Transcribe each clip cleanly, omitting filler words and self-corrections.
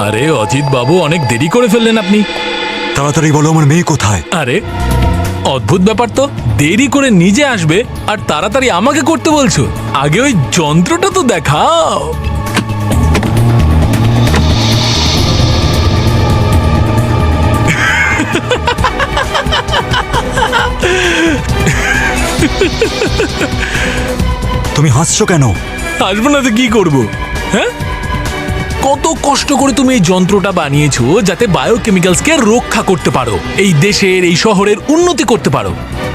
আরে অজিত বাবু, অনেক দেরি করে ফেললেন আপনি। তাড়াতাড়ি বলো আমার মেয়ে কোথায়। আরে অদ্ভুত ব্যাপার তো, দেরি করে নিজে আসবে আর তাড়াতাড়ি আমাকে করতে বলছো। আগে ওই যন্ত্রটা তো দেখাও। তুমি হাসছো কেন? আসবো না তো কি করবো? হ্যাঁ, কত কষ্ট করে তুমি এই যন্ত্রটা বানিয়েছো যাতে বায়োকেমিক্যালসকে রক্ষা করতে পারো, এই দেশের এই শহরের উন্নতি করতে পারো।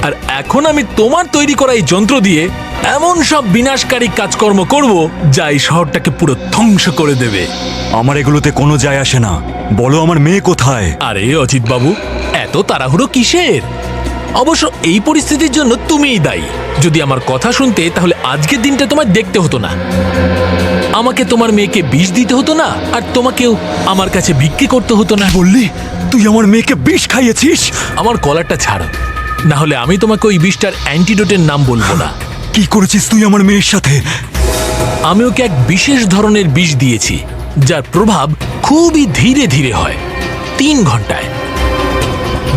আর এখন আমি তোমার তৈরি করা এই যন্ত্র দিয়ে এমন সব বিনাশকারী কাজকর্ম করব যা এই শহরটাকে পুরো ধ্বংস করে দেবে। আমার এগুলোতে কোনো যায় আসে না। বলো আমার মেয়ে কোথায়। আরে অজিত বাবু, এত তাড়াহুড়ো কিসের? অবশ্য এই পরিস্থিতির জন্য তুমিই দায়ী। যদি আমার কথা শুনতে তাহলে আজকের দিনটা তোমার দেখতে হতো না। আমাকে তোমার মেয়েকে বিষ দিতে হতো না, আর তোমাকেও আমার কাছে বিক্রি করতে হতো না। বললি তুই আমার মেয়েকে বিষ খাইয়েছিস? আমার কলারটা ছাড়ো, না হলে আমি তোমাকে ওই বিষটার অ্যান্টিডোটের নাম বলবো না। কি করেছিস তুই আমার মেয়ের সাথে? আমি ওকে এক বিশেষ ধরনের বিষ দিয়েছি যার প্রভাব খুবই ধীরে ধীরে হয়, 3 ঘন্টায়।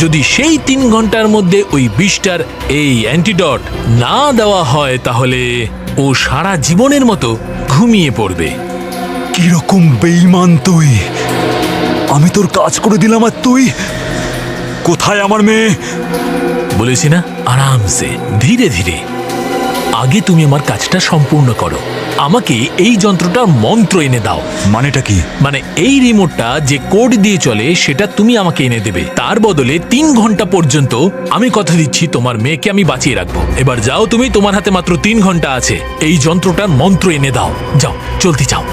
যদি সেই 3 ঘন্টার মধ্যে ওই বিষটার এই অ্যান্টিডট না দেওয়া হয় তাহলে ও সারা জীবনের মতো ঘুমিয়ে পড়বে। কিরকম বেঈমান তুই! আমি তোর কাজ করে দিলাম আর তুই? কোথায় আমার মেয়ে? বলেছি না, আরামসে ধীরে ধীরে। আগে তুমি আমার কাজটা সম্পূর্ণ করো, আমাকে এই যন্ত্রটার মন্ত্র এনে দাও। মানেটা কি? মানে এই রিমোটটা যে কোড দিয়ে চলে সেটা তুমি আমাকে এনে দেবে। তার বদলে 3 ঘন্টা পর্যন্ত আমি কথা দিচ্ছি তোমার মেয়েকে আমি বাঁচিয়ে রাখবো। এবার যাও তুমি, তোমার হাতে মাত্র 3 ঘন্টা আছে। এই যন্ত্রটার মন্ত্র এনে দাও, যাও, চলতি যাও।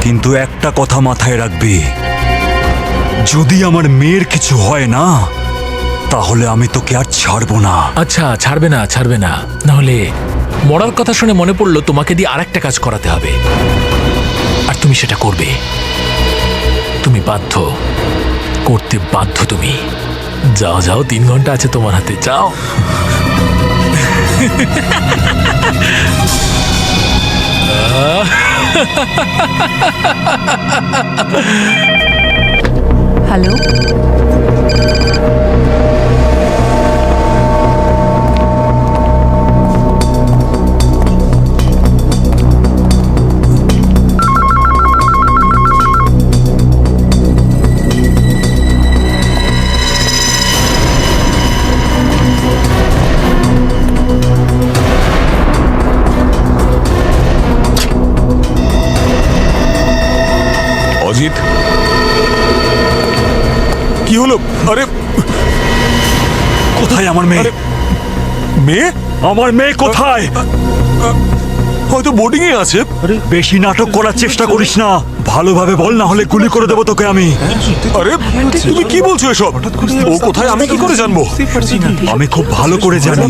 কিন্তু একটা কথা মাথায় রাখবি, যদি আমার মেয়ের কিছু হয় না তাহলে আমি তোকে আর ছাড়বো না। আচ্ছা, ছাড়বে না, ছাড়বে না। নাহলে মরার কথা শুনে মনে পড়লো তোমাকে দিয়ে আরেকটা কাজ করাতে হবে, আর তুমি সেটা করবে। তুমি বাধ্য, করতে বাধ্য তুমি। যাও যাও, 3 ঘন্টা আছে তোমার হাতে, যাও। হ্যালো, অজিত, কি হলো? আরে কোথায় আমার মেয়ে? মেয়ে? আমার মেয়ে কোথায়? হয়তো বোর্ডিং এ আছে। বেশি নাটক করার চেষ্টা করিস না, ভালোভাবে বল, না হলে গুলি করে দেবো তোকে আমি। আরে তুমি কি বলছো এসব? ও কোথায় আমি কি করে জানবো? আমি খুব ভালো করে জানি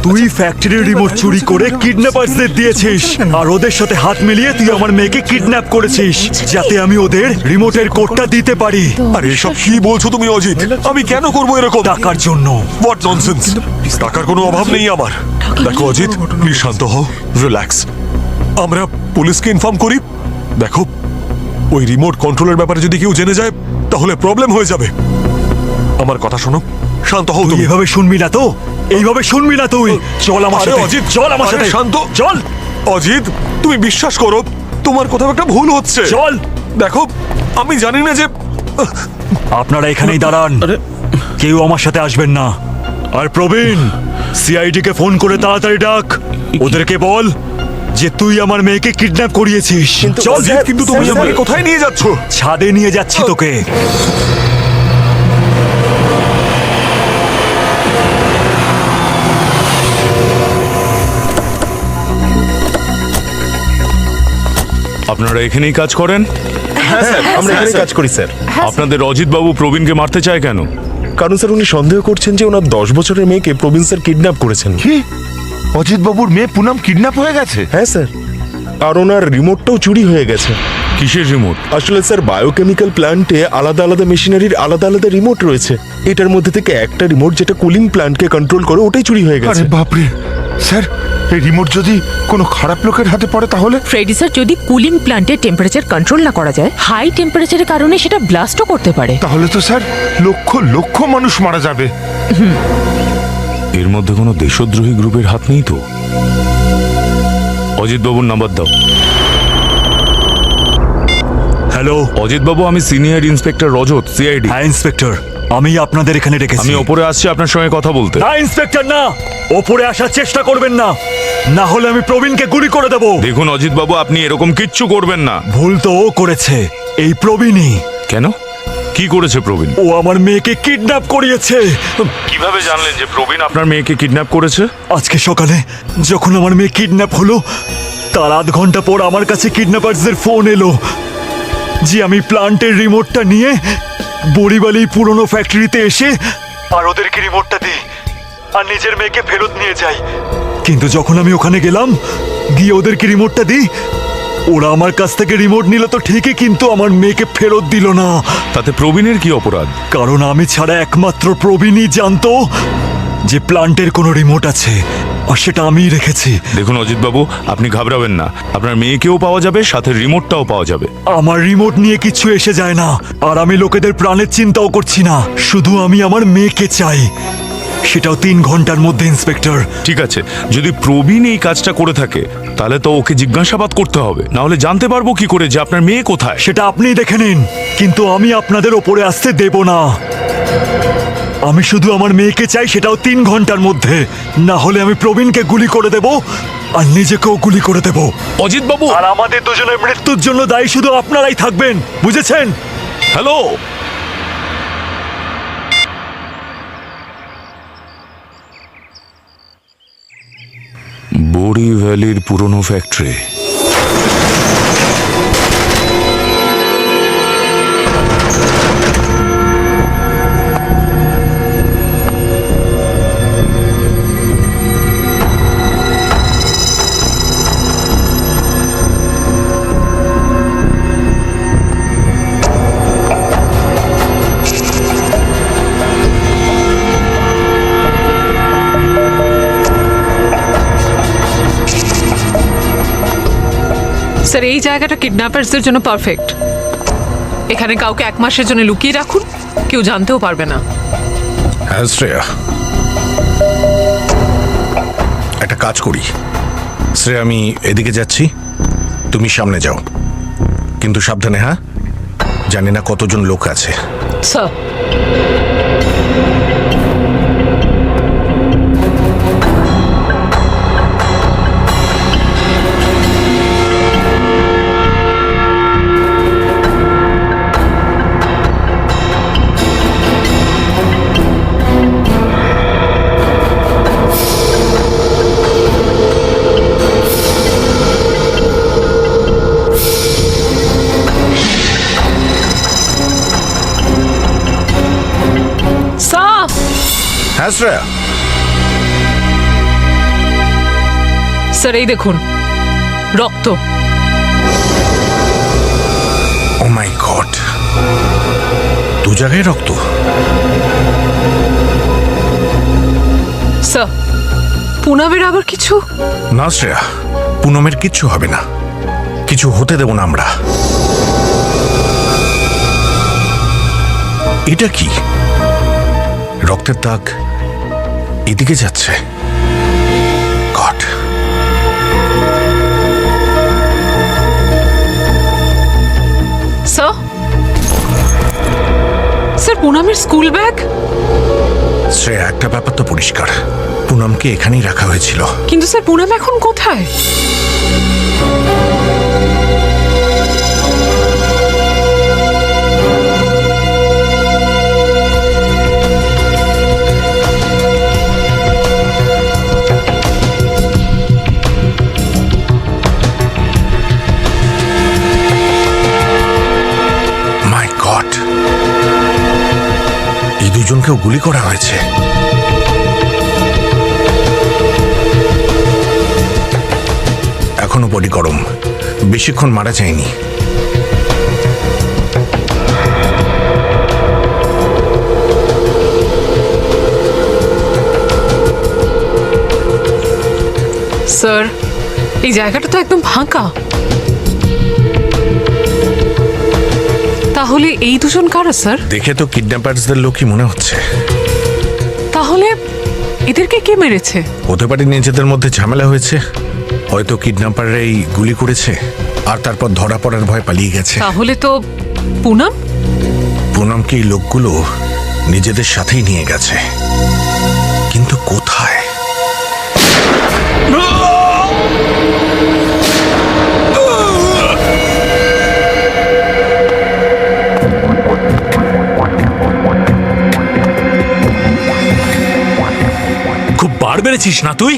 তুই ফ্যাক্টরির রিমোট চুরি করে কিডন্যাপারদের দিয়েছিস, আর ওদের সাথে হাত মিলিয়ে তুই আমার মেয়েকে কিডন্যাপ করেছিস যাতে আমি ওদের রিমোটের কোডটা দিতে পারি। আরে এসব কি বলছো তুমি অজিত? আমি কেন করবো এরকম? টাকার জন্য। What nonsense! টাকার কোনো অভাব নেই আমার। দেখো অজিত, প্লিজ শান্ত হও, রিল্যাক্স। আমরা পুলিশকে ইনফর্ম করি। দেখো, ওই রিমোট কন্ট্রোলের ব্যাপারে যদি কেউ জেনে যায় তাহলে প্রবলেম হয়ে যাবে। আমার কথা শোনো, শান্ত হও তুই তুমি। এভাবে শুনবি না তো, এইভাবে শুনবি না তুই। চল আমার আরে সাথে অজিত, চল আমার আরে সাথে, শান্ত। চল অজিত, তুমি বিশ্বাস করো, তোমার কোথাও একটা ভুল হচ্ছে। চল। দেখো, আমি জানি না যে আপনারা এখানেই দাঁড়ান, কেউ আমার সাথে আসবেন না। আর প্রবীণ, সিআইডি কে ফোন করে তাড়াতাড়ি ডাক, ওদেরকে বল যে তুই আমার মেয়েকে কিডন্যাপ করিয়েছিস। চল। অজিত, কিন্তু তুমি আমাকে কোথায় নিয়ে যাচ্ছ? ছাদে নিয়ে যাচ্ছি তোকে। আপনারা এখানেই কাজ করেন? হ্যাঁ স্যার, আমরা এখানে কাজ করি স্যার। আপনাদের অজিত বাবু প্রবীণকে মারতে চায় কেন? কারণ স্যার উনি সন্দেহ করছেন যে ওনার 10 বছরের মেয়েকে প্রবীণ স্যার কিডন্যাপ করেছেন। কি? অজিত বাবুর মেয়ে পুনম কিডন্যাপ হয়ে গেছে? হ্যাঁ স্যার, আর ওনার রিমোটটাও চুরি হয়ে গেছে। কিসের রিমোট? আসলে স্যার বায়োকেমিক্যাল প্ল্যান্টে আলাদা আলাদা মেশিনারির আলাদা আলাদা রিমোট রয়েছে। এটার মধ্যে থেকে একটা রিমোট যেটা কুলিং প্ল্যান্টকে কন্ট্রোল করে ওটাই চুরি হয়ে গেছে। আরে বাপরে! স্যার, এই রিমোট যদি কোনো খারাপ লোকের হাতে পড়ে তাহলে? ফ্রেডি স্যার, যদি কুলিং প্ল্যান্টের টেম্পারেচার কন্ট্রোল না করা যায়, হাই টেম্পারেচারের কারণে সেটা ব্লাস্টও করতে পারে। তাহলে তো স্যার লক্ষ লক্ষ মানুষ মারা যাবে। এর মধ্যে কোনো দেশদ্রোহী গ্রুপের হাত নেই তো? অজিত বাবুর নাম্বার দাও। হ্যালো। অজিত বাবু, আমি সিনিয়র ইন্সপেক্টর রজত, সিআইডি। হ্যাঁ ইন্সপেক্টর, আমি আপনাদের এখানে ডেকেছি। আমি ওপরে আসছি আপনার সঙ্গে কথা বলতে। না ইন্সপেক্টর, না, ওপরে আসার চেষ্টা করবেন না, না হলে আমি প্রবীণকে গুলি করে দেব। দেখুন অজিত বাবু, আপনি এরকম কিচ্ছু করবেন না। ভুল তো ও করেছে, এই প্রবীণই। কেন? কি করেছে প্রবীণ? ও আমার মেয়েকে কিডন্যাপ করিয়েছে। কিভাবে জানলেন যে প্রবীণ আপনার মেয়েকে কিডন্যাপ করেছে? আজকে সকালে যখন আমার মেয়ে কিডন্যাপ হলো, তার আধ ঘন্টা পর আমার কাছে কিডন্যাপার্সদের ফোন এলো যে আমি প্লান্টের রিমোটটা নিয়ে বড়িবালি পুরনো ফ্যাক্টরিতে এসে আর ওদেরকে রিমোটটা দিই আর নিজের মেয়েকে ফেরত নিয়ে যাই। কিন্তু যখন আমি ওখানে গেলাম, গিয়ে ওদেরকে রিমোটটা দিই, ওরা আমার কাছ থেকে রিমোট নিল তো ঠিকই, কিন্তু আমার মেয়েকে ফেরত দিল না। তাতে প্রবীণের কি অপরাধ? কারণ আমি ছাড়া একমাত্র প্রবীণই জানতো যে প্লান্টের কোনো রিমোট আছে, আর সেটা আমিই রেখেছি। দেখুন অজিত বাবু, আপনি ঘাবড়াবেন না, আপনার মেয়েকেও পাওয়া যাবে, সাথে রিমোটটাও পাওয়া যাবে। আমার রিমোট নিয়ে কিছু এসে যায় না, আর আমি লোকেদের প্রাণের চিন্তাও করছি না, শুধু আমি আমার মেয়েকে চাই, সেটাও 3 ঘন্টার মধ্যে ইন্সপেক্টর। ঠিক আছে, যদি প্রবীণ এই কাজটা করে থাকে তাহলে তো ওকে জিজ্ঞাসাবাদ করতে হবে, না হলে জানতে পারবো কি করে যে আপনার মেয়ে কোথায়? সেটা আপনিই দেখে নিন, কিন্তু আমি আপনাদের ওপরে আসতে দেব না। আমি শুধু আমার মেয়েকে চাই, সেটাও 3 ঘন্টার মধ্যে, না হলে আমি প্রবীণকে গুলি করে দেব আর নিজেকেও গুলি করে দেব। অজিত বাবু, আর আমাদের দুজনের মৃত্যুর জন্য দায়ী শুধু আপনারাই থাকবেন, বুঝেছেন? হ্যালো। বড়ি ভ্যালির পুরনো ফ্যাক্টরি। স্যার, এই জায়গাটা কিডন্যাপার্সদের জন্য পারফেক্ট। এখানে কাউকে 1 মাসের জন্য লুকিয়ে রাখুন, কেউ জানতেও পারবে না। হ্যাঁ শ্রেয়া, একটা কাজ করি। শ্রেয়া, আমি এদিকে যাচ্ছি, তুমি সামনে যাও, কিন্তু সাবধানে। হ্যাঁ, জানি না কতজন লোক আছে। স্যার, হ্যাঁ শ্রেয়া। স্যার এই দেখুন, রক্ত। ও মাই গড, 2 জায়গায় রক্ত। স্যার, পুনামের আবার কিছু? না শ্রেয়া, পুনমের কিচ্ছু হবে না, কিছু হতে দেব না আমরা। এটা কি? রক্তের দাগ এদিকে যাচ্ছে। গড, স্যার, স্যার পুনামের স্কুল ব্যাগ। শ্রেয়া, একটা ব্যাপার তো পরিষ্কার, পুনমকে এখানেই রাখা হয়েছিল। কিন্তু স্যার, পুনাম এখন কোথায়? মাই গড, এই দুজনকেও গুলি করা হয়েছে। এখনো বডি গরম, বেশিক্ষণ মারা যায়নি। স্যার, স্যার এই জায়গাটা তো একদম ফাঁকা। তাহলে এই দুজন কারা স্যার? দেখে তো কিডন্যাপার্সদের লোকই মনে হচ্ছে। তাহলে এদেরকে কে মেরেছে? হতে পারে নিজেদের মধ্যে ঝামেলা হয়েছে, হয়তো কিডন্যাপাররাই গুলি করেছে আর তারপর ধরা পড়ার ভয় পালিয়ে গেছে। তাহলে তো পুনম? পুনমকে এই লোকগুলো নিজেদের সাথেই নিয়ে গেছে, কিন্তু কোথায়? খুব বার বেড়েছিস না তুই?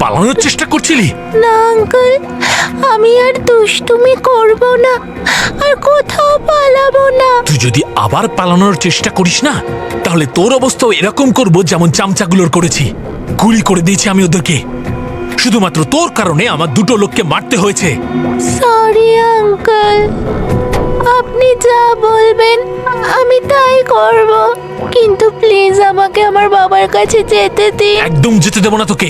পালানোর চেষ্টা করছিলি? না আঙ্কেল, আমি আর দুষ্টুমি করব না, আর কোথাও পালাবো না। তুই যদি আবার পালানোর চেষ্টা করিস না, তাহলে তোর অবস্থাও এরকম করব যেমন চামচাগুলোর করেছি। গুলি করে দিয়েছি আমি ওদেরকে। শুধুমাত্র তোর কারণে আমার দুটো লোককে মারতে হয়েছে। সরি আঙ্কেল, আপনি যা বলবেন আমি তাই করব, কিন্তু প্লিজ আমাকে আমার বাবার কাছে যেতে দিন। একদম যেতে দেব না তোকে।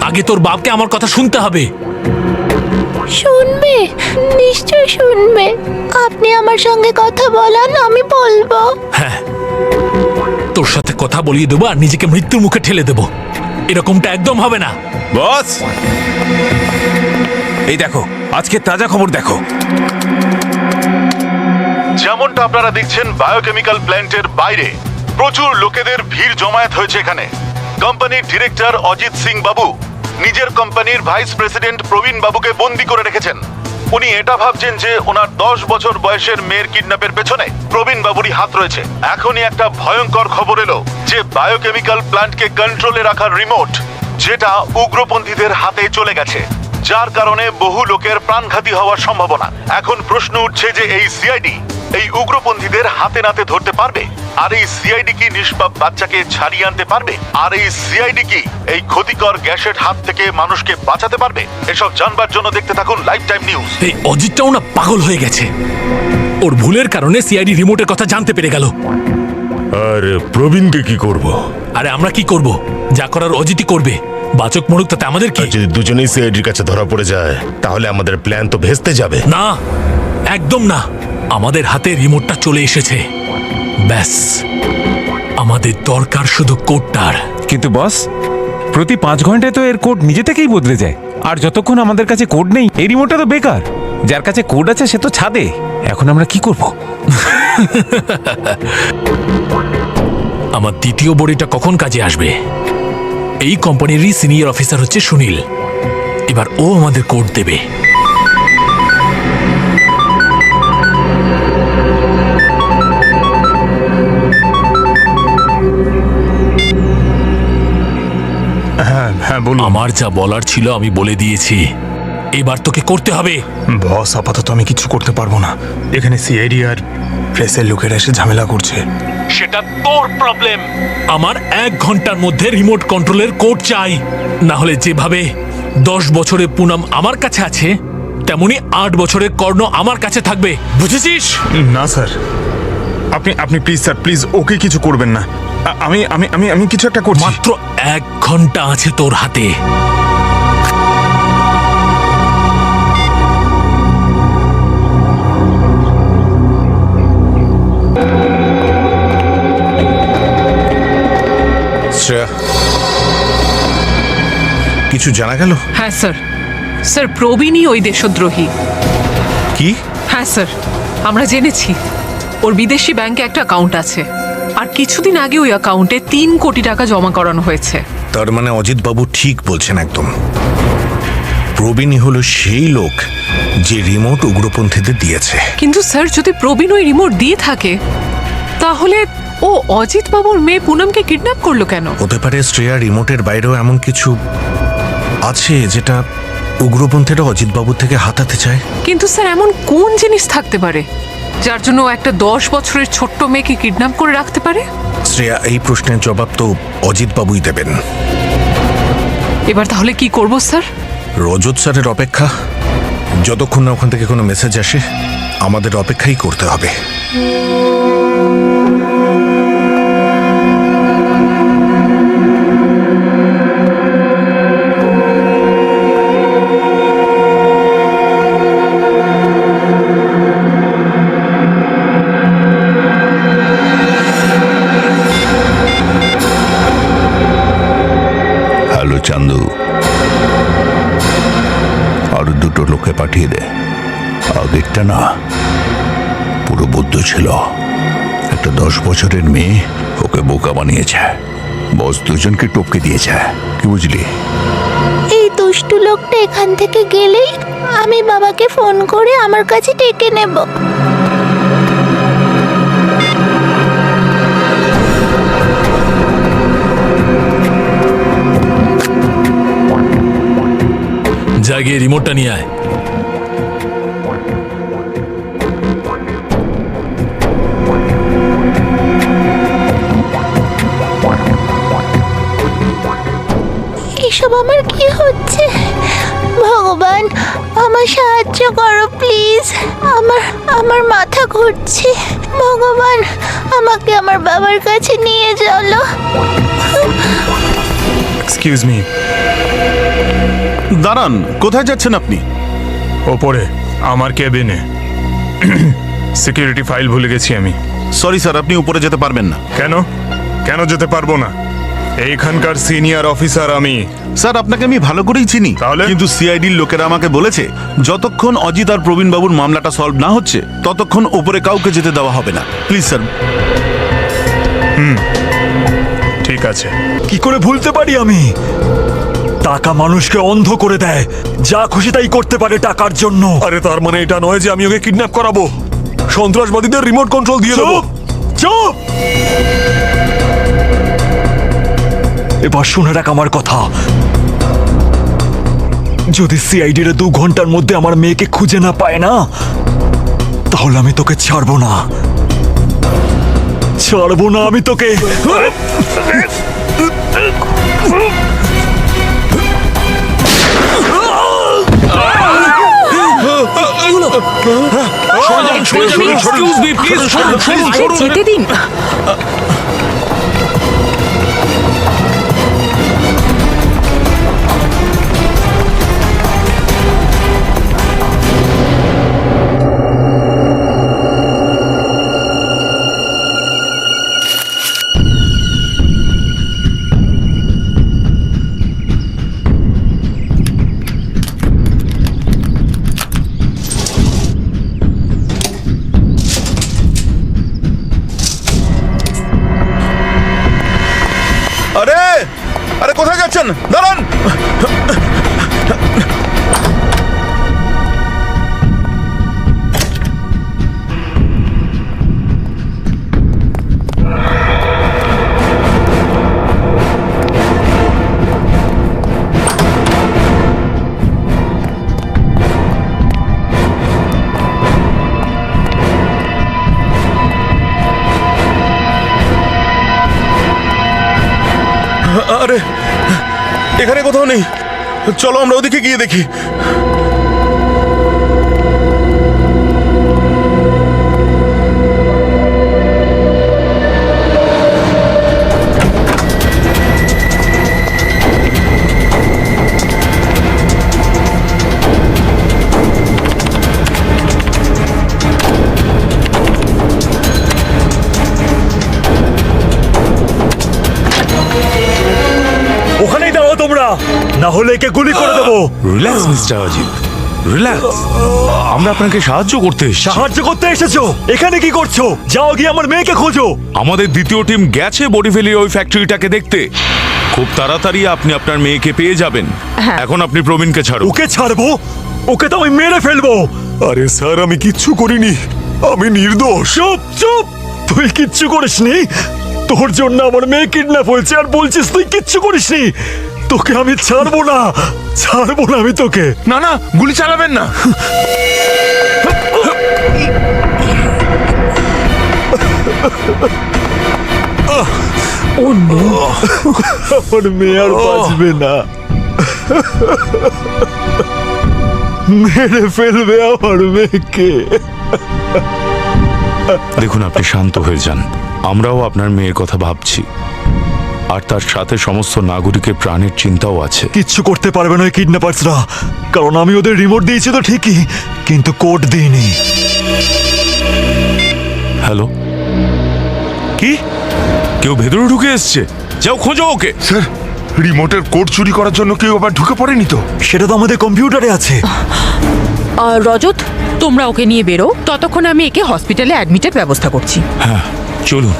আগে তোর বাপকে আমার কথা শুনতে হবে। শুনবে? নিশ্চয় শুনবে। আপনি আমার সঙ্গে কথা বলান, আমি বলবো। হ্যাঁ, তোর সাথে কথা বলিয়ে দেবো আর নিজেকে মৃত্যুর মুখে ঠেলে দেবো। এরকমটা একদম হবে না। বস, এই দেখো আজকে তাজা খবর দেখো। যেমনটা আপনারা দেখছেন, বায়োকেমিক্যাল প্ল্যান্টের বাইরে প্রচুর লোকেদের ভিড় জমায়েত হয়েছে এখানে। কোম্পানির ডিরেক্টর অজিত সিং বাবু নিজের কোম্পানির ভাইস প্রেসিডেন্ট প্রবীণ বাবুকে বন্দী করে রেখেছেন। উনি এটা ভাবছেন যে ওনার 10 বছর বয়সের মেয়ের কিডন্যাপের পেছনে প্রবীণ বাবুরই হাত রয়েছে। এখনই একটা ভয়ঙ্কর খবর এলো যে বায়োকেমিক্যাল প্ল্যান্টকে কন্ট্রোলে রাখার রিমোট যেটা উগ্রপন্থীদের হাতে চলে গেছে, যার কারণে বহু লোকের প্রাণঘাতী হওয়ার সম্ভাবনা। এখন প্রশ্ন উঠছে যে এই সিআইডি এই উগ্রপন্থীদের হাতে নাতে ধরতে পারবে? আর এই সিআইডি কি নিষ্পাপ বাচ্চাকে ছাড়িয়ে আনতে পারবে? আর এই সিআইডি কি এই ক্ষতিকর গ্যাসের হাত থেকে মানুষকে বাঁচাতে পারবে? এসব জানবার জন্য দেখতে থাকুন লাইফ টাইম নিউজ। এই অজিতটাও না পাগল হয়ে গেছে। ওর ভুলের কারণে সিআইডি রিমোটের কথা জানতে পেরে গেল। আর প্রবীণকে কি করব? আরে আমরা কি করব? যা করার অজিতই করবে। বাচক মরুক তাতে আমাদের কি? যদি দুজনেই সিআইডির কাছে ধরা পড়ে যায়, তাহলে আমাদের প্ল্যান তো ভেস্তে যাবে। না, একদম না। আমাদের হাতে রিমোটটা চলে এসেছে। ব্যাস, আমাদের দরকার শুধু কোডটার। কিন্তু বস, প্রতি 5 ঘন্টায় তো এর কোড নিজে থেকেই বদলে যায়। আর যতক্ষণ আমাদের কাছে কোড নেই, এই রিমোটটা তো বেকার। যার কাছে কোড আছে সে তো ছাদে। এখন আমরা কি করব? আমার দ্বিতীয় বড়িটা কখন কাজে আসবে? এই কোম্পানিরই সিনিয়র অফিসার হচ্ছে সুনীল। এবার ও আমাদের কোড দেবে। হ্যাঁ বলুন। আমার যা বলার ছিল আমি বলে দিয়েছি। এবার তোকে করতে হবে। বস, আপাতত আমি কিছু করতে পারবো না। এখানে সিআইডি আর প্রেসের লোকেরা এসে ঝামেলা করছে। সেটা তোর প্রবলেম। আমার 1 ঘন্টার মধ্যে রিমোট কন্ট্রোলের কোড চাই। না হলে যেভাবে 10 বছরে পুনম আমার কাছে আছে, তেমনি 8 বছরের কর্ণ আমার কাছে থাকবে। বুঝেছিস? না স্যার, আপনি প্লিজ স্যার, প্লিজ ওকে কিছু করবেন না। আমি আমি আমি আমি কিছু একটা করছি। মাত্র 1 ঘন্টা আছে তোর হাতে। শ্রেয়া, কিছু জানা গেল? হ্যাঁ স্যার। স্যার, প্রবীণই ওই দেশদ্রোহী। কি? হ্যাঁ স্যার, আমরা জেনেছি ওর বিদেশি ব্যাংকে একটা অ্যাকাউন্ট আছে, আর কিছুদিন আগে ওই অ্যাকাউন্টে 3 কোটি টাকা জমা করানো হয়েছে। তার মানে অজিত বাবু ঠিক বলছেন একদম। প্রবীণই হলো সেই লোক যে রিমোট উগ্রপন্থীদের দিয়েছে। কিন্তু স্যার, যদি প্রবীণ ওই রিমোট দিয়ে থাকে, তাহলে ও অজিত বাবুর মেয়ে পুনমকে কিডন্যাপ করলো কেন? হতে পারে শ্রেয়া রিমোটের বাইরেও এমন কিছু আছে যেটা উগ্রপন্থীরা অজিত বাবুর থেকে হাতাতে চায়। কিন্তু স্যার, এমন কোন জিনিস থাকতে পারে যার জন্য ও একটা 10 বছরের ছোট্ট মেয়েকে কিডন্যাপ করে রাখতে পারে? শ্রেয়া, এই প্রশ্নের জবাব তো অজিত বাবুই দেবেন। এবার তাহলে কি করব স্যার? রজত স্যারের অপেক্ষা। যতক্ষণ না ওখান থেকে কোনো মেসেজ আসে, আমাদের অপেক্ষাই করতে হবে। আর দুটো লোকে পাঠিয়ে দে। আগেরটা না পুরো বুদ্ধ ছিল, একটা 10 বছরের মেয়ে ওকে বোকা বানিয়েছে, বস দুজনকে টপকে দিয়েছে, কি বুঝলি? এই দুষ্টু লোকটা এখান থেকে গেলেই আমি বাবাকে ফোন করে আমার কাছে ডেকে নেব। যা গিয়ে রিমোটটা নিয়ে আয়। এসব আমার কি হচ্ছে? ভগবান আমার সাহায্য করো প্লিজ। আমার মাথা ঘুরছে। ভগবান আমাকে আমার বাবার কাছে নিয়ে চলো। এক্সকিউজ মি, দাঁড়ান, কোথায় যাচ্ছেন আপনি? ওপরে আমার কেবিনে সিকিউরিটি ফাইল ভুলে গেছি আমি। সরি স্যার, আপনি উপরে যেতে পারবেন না। কেন কেন যেতে পারবো না? এইখানকার সিনিয়র অফিসার আমি। স্যার, আপনাকে আমি ভালো করেই চিনি, তাহলে? কিন্তু সিআইডির লোকেরা আমাকে বলেছে যতক্ষণ অজিত আর প্রবীণ বাবুর মামলাটা সলভ না হচ্ছে ততক্ষণ উপরে কাউকে যেতে দেওয়া হবে না। Please sir. ঠিক আছে। কি করে ভুলতে পারি আমি? টাকা মানুষকে অন্ধ করে দেয়, যা খুশি তাই করতে পারে টাকার জন্য। আরে তার মানে এটা নয় যে আমি ওকে কিডন্যাপ করাবো, সন্ত্রাসবাদীদের রিমোট কন্ট্রোল দিয়ে দেবো। চুপ চুপ, এবার শুনে রাখ আমার কথা। যদি সিআইডির 2 ঘন্টার মধ্যে আমার মেয়েকে খুঁজে না পায় না, তাহলে আমি তোকে ছাড়বো না, ছাড়বো না আমি তোকে। যেতে দিন। আরে আরে কোথায় যাচ্ছেন? দাঁড়ান। আরে এখানে কোথাও নেই, চলো আমরা ওদিকে গিয়ে দেখি। ওখানেই দাঁড়াও তোমরা, না হলে একে গুলি করে দেবো। Relax mister Ajit, relax. আমরা আপনাকে সাহায্য করতে এসেছি। সাহায্য করতে এসেছো? এখানে কি করছো? যাও গিয়ে আমার মেয়েকে খোঁজো। আমাদের দ্বিতীয় টিম গেছে বডিভ্যালির ওই ফ্যাক্টরিটাকে দেখতে। খুব তাড়াতাড়ি আপনি আপনার মেয়েকে পেয়ে যাবেন। এখন আপনি প্রবীণকে ছাড়ুন। ওকে ছাড়বো? ওকে তো আমি মেরে ফেলবো। আরে স্যার, আমি কিচ্ছু করিনি, আমি নির্দোষ। চুপ চুপ, তুই কিচ্ছু করিসনি। তোর জন্য আমার মেয়ে কিডন্যাপ হয়েছে আর বলছিস তুই কিচ্ছু করিসনি। তোকে আমি ছাড়বো না, ছাড়বো না আমি তোকে। না না, গুলি চালাবেন না। আমার মেয়ে আর বাঁচবে না, মেরে ফেলবে আমার মেয়েকে। দেখুন, আপনি শান্ত হয়ে যান। আমরাও আপনার মেয়ের কথা ভাবছি, আর তার সাথে সমস্ত নাগরিকের প্রাণের চিন্তাও আছে। কিচ্ছু করতে পারবে না ওই কিডন্যাপার্সরা, কারণ আমি ওদের রিমোট দিয়েছি তো ঠিকই, কিন্তু কোড দিইনি। হ্যালো, কি? কেউ ভেতরে ঢুকে এসছে? যাও খোঁজো ওকে। স্যার রিমোটের কোড চুরি করার জন্য কেউ আবার ঢুকে পড়েনি তো? সেটা তো আমাদের কম্পিউটারে আছে। রজত, তোমরা ওকে নিয়ে বেরো, ততক্ষণ আমি একে হসপিটালে অ্যাডমিটের ব্যবস্থা করছি। হ্যাঁ চলুন।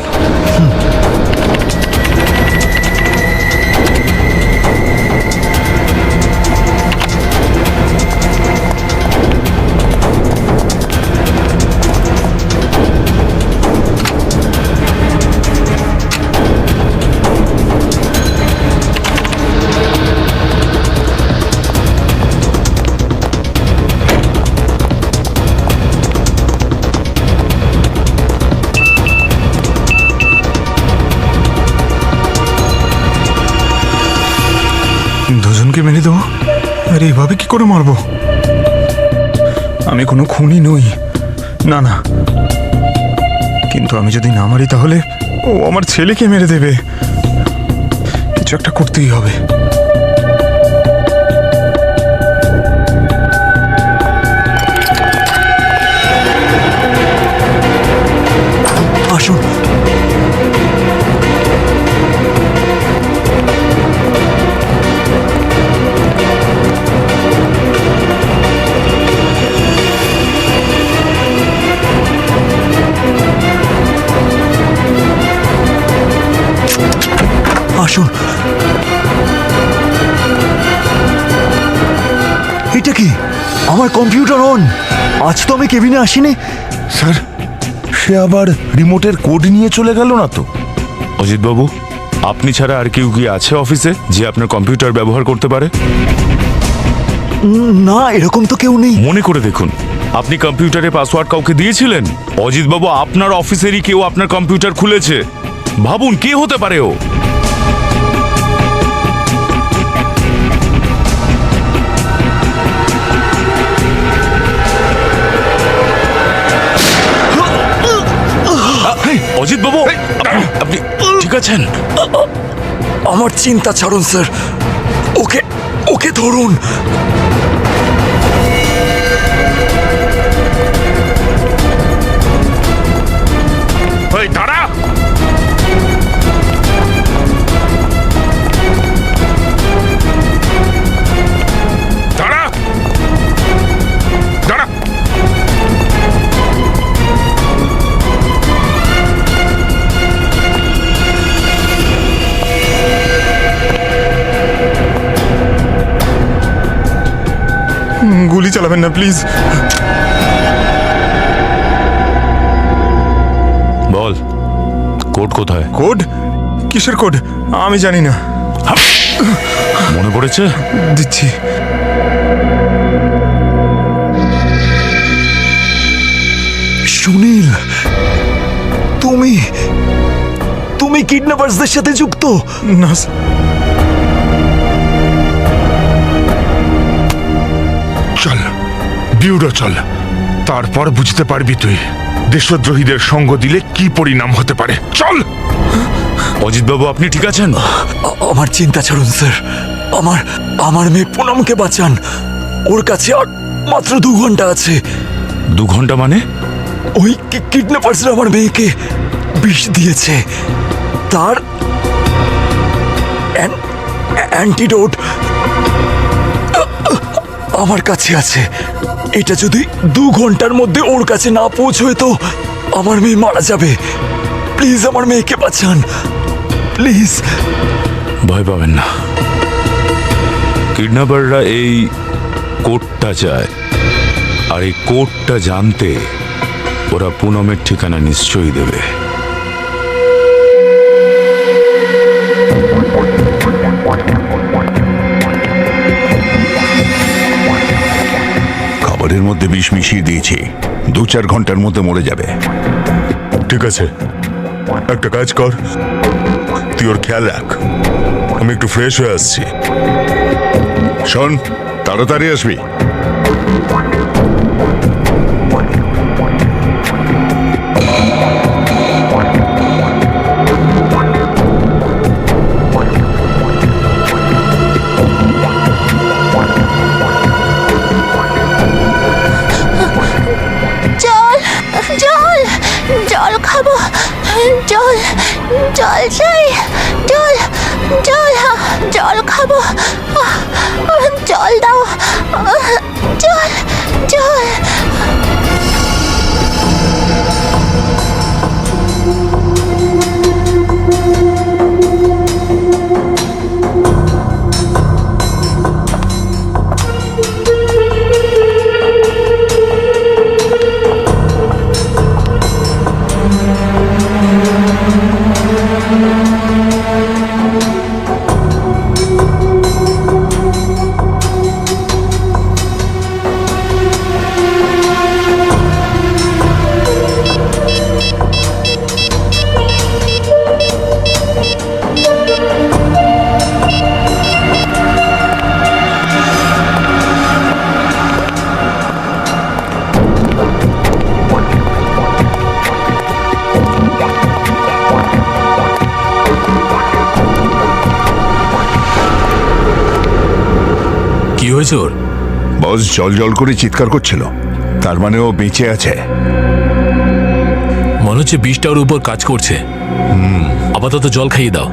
দুজনকে মেরে দেবো? আরে এভাবে কি করে মারবো? আমি কোনো খুনি নই, না না। কিন্তু আমি যদি না মারি তাহলে ও আমার ছেলেকে মেরে দেবে। কিছু একটা করতেই হবে। আসুন। আসুন। এটা কি? আমার কম্পিউটার অন। আজ তো আমি কেবিনে আসিনি। স্যার, সে আবার রিমোটের কোড নিয়ে চলে গেল না তো? অজিত বাবু, আপনি ছাড়া আর কেউ কি আছে অফিসে যে আপনার কম্পিউটার ব্যবহার করতে পারে? না, এরকম তো কেউ নেই। মনে করে দেখুন, আপনি কম্পিউটারের পাসওয়ার্ড কাউকে দিয়েছিলেন? অজিত বাবু, আপনার অফিসেরই কেউ আপনার কম্পিউটার খুলেছে। ভাবুন কে হতে পারে ও। অজিত বাবু, আপনি ঠিক আছেন? আমার চিন্তা ছাড়ুন স্যার, ওকে ওকে ধরুন। এই দাঁড়া! দাঁড়া! দাঁড়া! গুলি চালাবেন না প্লিজ। বল, কোড কোথায়? কোড? কিসের কোড? আমি জানি না। মনে পড়েছে? দিচ্ছি। সুনীল, তুমি তুমি কিডন্যাপার্সদের সাথে যুক্ত? না, চল বিউরো চল, তারপর বুঝতে পারবি তুই দেশদ্রোহীদের সঙ্গ দিলে কি পরিণাম হতে পারে। চল। অজিত বাবু, আপনি ঠিক আছেন? আমার চিন্তা ছাড়ুন স্যার, আমার আমার মেয়ে পুনমকে বাঁচান। ওর কাছে আর মাত্র 2 ঘন্টা আছে। 2 ঘন্টা মানে? ওই কিডন্যাপার্সরা আমার মেয়েকে বিষ দিয়েছে। তার অ্যান্টিডোট আমার কাছে আছে। এটা যদি 2 ঘন্টার মধ্যে ওর কাছে না পৌঁছয় তো আমার মেয়ে মারা যাবে। প্লিজ আমার মেয়েকে বাঁচান, প্লিজ। ভয় পাবেন না, কিডন্যাপাররা এই কোডটা চায়, আর এই কোডটা জানতে ওরা পুনমের ঠিকানা নিশ্চয়ই দেবে। খাবারের মধ্যে বিষ মিশিয়ে দিয়েছি, 2-4 ঘন্টার মধ্যে মরে যাবে। ঠিক আছে, একটা কাজ কর, তুই ওর খেয়াল রাখ। আমি একটু ফ্রেশ হয়ে আসছি। শোন, তাড়াতাড়ি আসবি। জল খাবো, জল জল চাই, জল জল জল খাবো। জল দাও, জল জল। কি হয়েছে ওর? বস জল জল করে চিৎকার করছিল, তার মানে ও বেঁচে আছে। মনে হচ্ছে বিষটা ওর উপর কাজ করছে। আপাতত জল খাইয়ে দাও।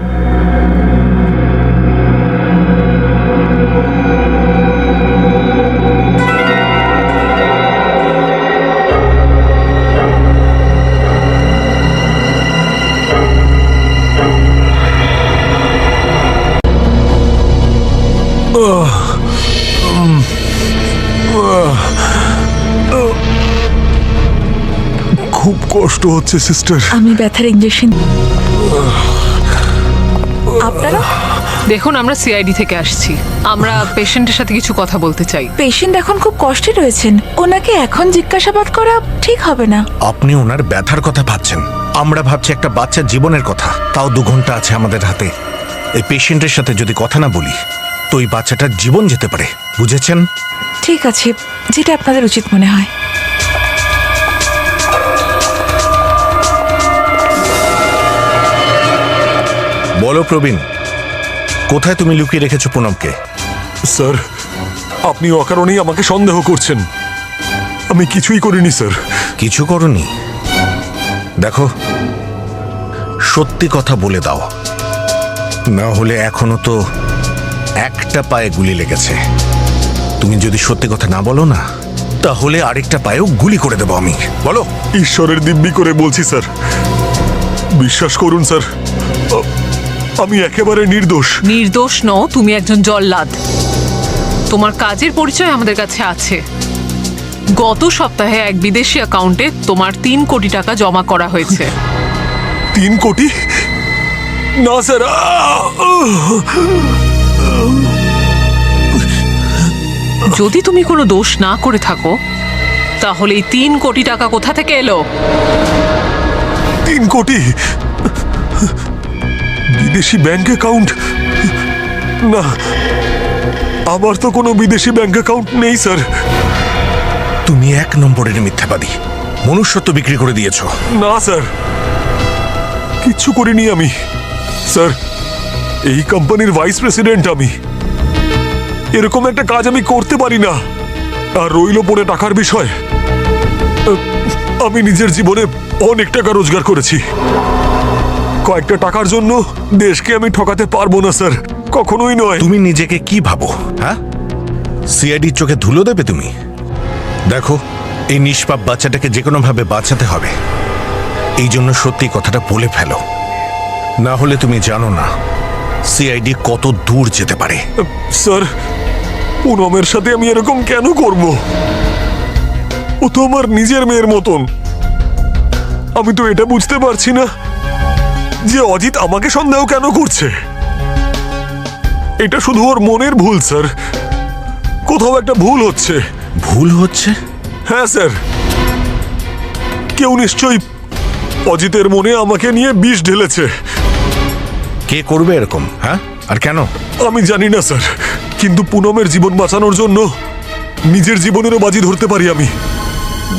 খুব কষ্ট হচ্ছে সিস্টার। আমি ব্যথার ইঞ্জেকশন। আপনারা? দেখুন, আমরা সিআইডি থেকে আসছি। আমরা পেশেন্টের সাথে কিছু কথা বলতে চাই। পেশেন্ট এখন খুব কষ্টে রয়েছেন, ওনাকে এখন জিজ্ঞাসাবাদ করা ঠিক হবে না। আপনি ওনার ব্যথার কথা ভাবছেন, আমরা ভাবছি একটা বাচ্চার জীবনের কথা। তাও 2 ঘন্টা আছে আমাদের হাতে। এই পেশেন্টের সাথে যদি কথা না বলি তো এই বাচ্চাটার জীবন যেতে পারে, বুঝেছেন? ঠিক আছে, যেটা আপনাদের উচিত মনে হয়। বলো প্রবীণ, কোথায় তুমি লুকিয়ে রেখেছো পুনমকে? স্যার, আপনি অকারণেই আমাকে সন্দেহ করছেন। আমি কিছুই করিনি স্যার। কিছু করনি? দেখো, সত্যি কথা বলে দাও, না হলে এখনো তো একটা পায়ে গুলি লেগেছে। তুমি যদি সত্যি কথা না বলো না, তাহলে আরেকটা পায়েও গুলি করে দেবো আমি। বলো। ঈশ্বরের দিব্যি করে বলছি স্যার, বিশ্বাস করুন স্যার, আমি একেবারে নির্দোষ। নির্দোষ নও, তুমি একজন জল্লাদ। তোমার কাজের পরিচয় আমাদের কাছে আছে। গত সপ্তাহে এক বিদেশি অ্যাকাউন্টে তোমার 3 কোটি টাকা জমা করা হয়েছে। 3 কোটি? না স্যার। যদি তুমি কোনো দোষ না করে থাকো, তাহলে এই 3 কোটি টাকা কোথা থেকে এলো? 3 কোটি? বিদেশি ব্যাংক অ্যাকাউন্ট? না, আমার তো কোনো বিদেশি ব্যাংক অ্যাকাউন্ট নেই স্যার। তুমি 1 নম্বরের মিথ্যাবাদী, মনুষ্যত্ব বিক্রি করে দিয়েছো। না স্যার, কিচ্ছু করিনি আমি। স্যার, এই কোম্পানির ভাইস প্রেসিডেন্ট আমি। এরকম একটা কাজ আমি করতে পারি না। আর রইল পড়ে টাকার বিষয়, আমি নিজের জীবনে অনেক টাকা রোজগার করেছি। কয়েকটা টাকার জন্য দেশকে আমি ঠকাতে পারবো না স্যার, কখনোই নয়। তুমি নিজেকে কি ভাবো? হ্যাঁ, সিআইডির চোখে ধুলো দেবে তুমি? দেখো, এই নিষ্পাপ বাচ্চাটাকে যে কোনো ভাবে বাঁচাতে হবে। এই জন্য সত্যি কথাটা বলে ফেলো, না হলে তুমি জানো না সিআইডি কত দূর যেতে পারে। স্যার, পুনমের সাথে আমি এরকম কেন করব? ও তো আমার নিজের মেয়ের মতন। আমি তো এটা বুঝতে পারছি না যে অজিত আমাকে সন্দেহ কেন করছে। এটা শুধু ওর মনের ভুল স্যার, কোথাও একটা ভুল হচ্ছে। ভুল হচ্ছে? হ্যাঁ স্যার, কেউ নিশ্চয়ই অজিতের মনে আমাকে নিয়ে বিষ ঢেলেছে। কে করবে এরকম? হ্যাঁ, আর কেন? আমি জানি না স্যার, কিন্তু পুনমের জীবন বাঁচানোর জন্য নিজের জীবনেরও বাজি ধরতে পারি আমি।